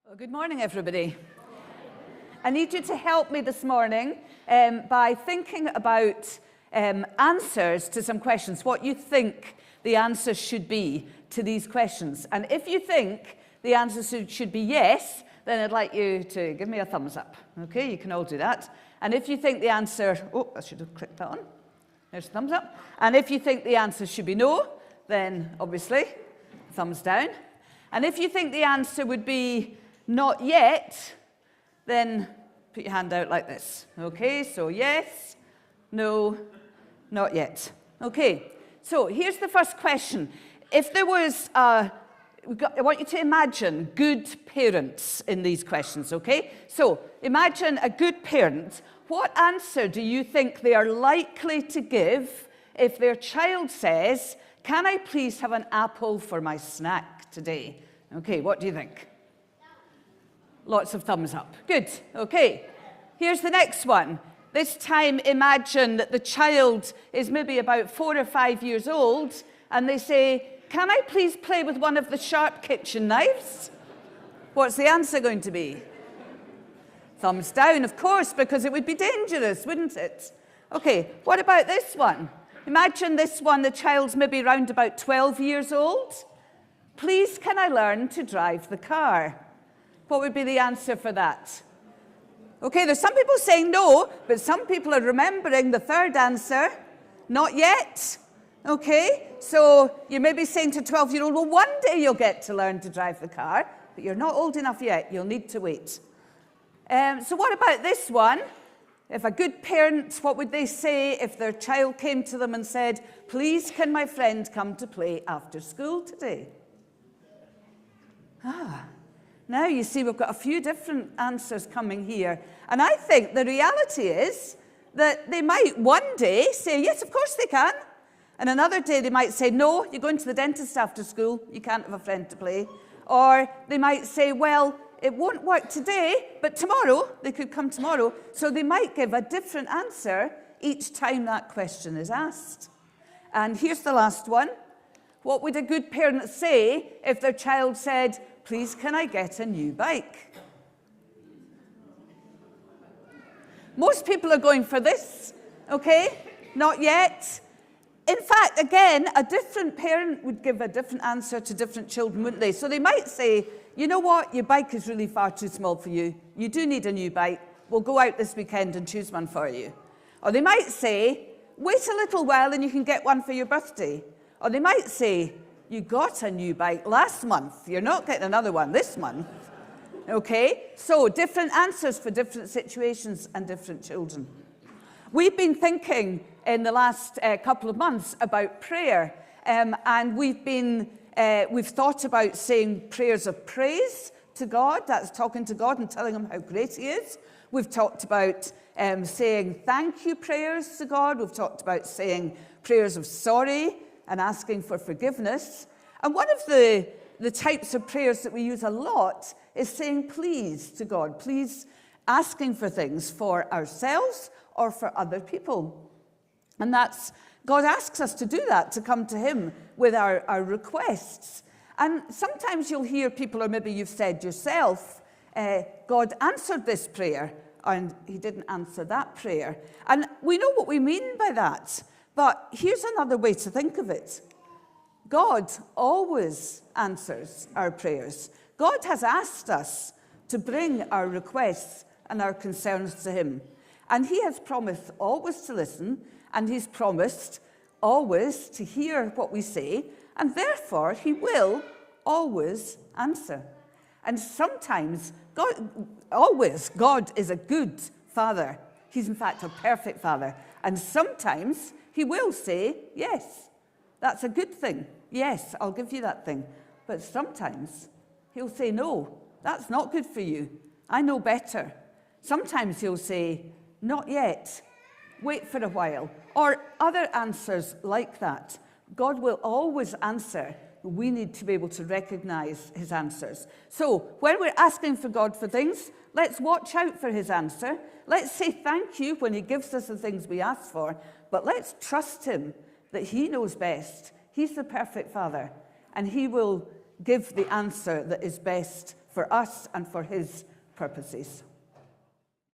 Well, good morning, everybody. I need you to help me this morning by thinking about answers to some questions, what you think the answer should be to these questions. And if you think the answer should be yes, then I'd like you to give me a thumbs up. Okay, you can all do that. And if you think the answer, I should have clicked that on. There's a thumbs up. And if you think the answer should be no, then obviously, thumbs down. And if you think the answer would be not yet, then put your hand out like this. Okay, so yes, no, not yet. Okay, so here's the first question. If there was, I want you to imagine good parents in these questions, okay? So imagine a good parent. What answer do you think they are likely to give if their child says, "Can I please have an apple for my snack today?" Okay, what do you think? Lots of thumbs up. Good. Okay. Here's the next one. This time, imagine that the child is maybe about 4 or 5 years old, and they say, "Can I please play with one of the sharp kitchen knives?" What's the answer going to be? Thumbs down, of course, because it would be dangerous, wouldn't it? Okay. What about this one? Imagine this one, the child's maybe around about 12 years old. "Please, can I learn to drive the car?" What would be the answer for that? Okay, there's some people saying no, but some people are remembering the third answer. Not yet. Okay, so you may be saying to a 12-year-old, well, one day you'll get to learn to drive the car, but you're not old enough yet. You'll need to wait. So what about this one? If a good parent, what would they say if their child came to them and said, "Please, can my friend come to play after school today?" Now you see we've got a few different answers coming here. And I think the reality is that they might one day say, yes, of course they can. And another day they might say, no, you're going to the dentist after school, you can't have a friend to play. Or they might say, well, it won't work today, but tomorrow, they could come tomorrow. So they might give a different answer each time that question is asked. And here's the last one. What would a good parent say if their child said, "Please, can I get a new bike?" Most people are going for this, okay? Not yet. In fact, again, a different parent would give a different answer to different children, wouldn't they? So they might say, "You know what? Your bike is really far too small for you. You do need a new bike. We'll go out this weekend and choose one for you." Or they might say, "Wait a little while and you can get one for your birthday." Or they might say, "You got a new bike last month. You're not getting another one this month." Okay? So different answers for different situations and different children. We've been thinking in the last couple of months about prayer. And we've thought about saying prayers of praise to God. That's talking to God and telling him how great he is. We've talked about saying thank you prayers to God. We've talked about saying prayers of sorry and asking for forgiveness. And one of the types of prayers that we use a lot is saying please to God, please, asking for things for ourselves or for other people. And God asks us to do that, to come to him with our requests. And sometimes you'll hear people, or maybe you've said yourself, God answered this prayer, and he didn't answer that prayer. And we know what we mean by that. But here's another way to think of it. God always answers our prayers. God has asked us to bring our requests and our concerns to him. And he has promised always to listen, and he's promised always to hear what we say, and therefore he will always answer. And sometimes, God is a good father. He's in fact a perfect father. And sometimes he will say, yes, that's a good thing. Yes, I'll give you that thing. But sometimes he'll say, no, that's not good for you. I know better. Sometimes he'll say, not yet. Wait for a while. Or other answers like that. God will always answer. We need to be able to recognize his answers. So when we're asking for God for things, let's watch out for his answer. Let's say thank you when he gives us the things we ask for. But let's trust him that he knows best. He's the perfect father. And he will give the answer that is best for for us and for his purposes.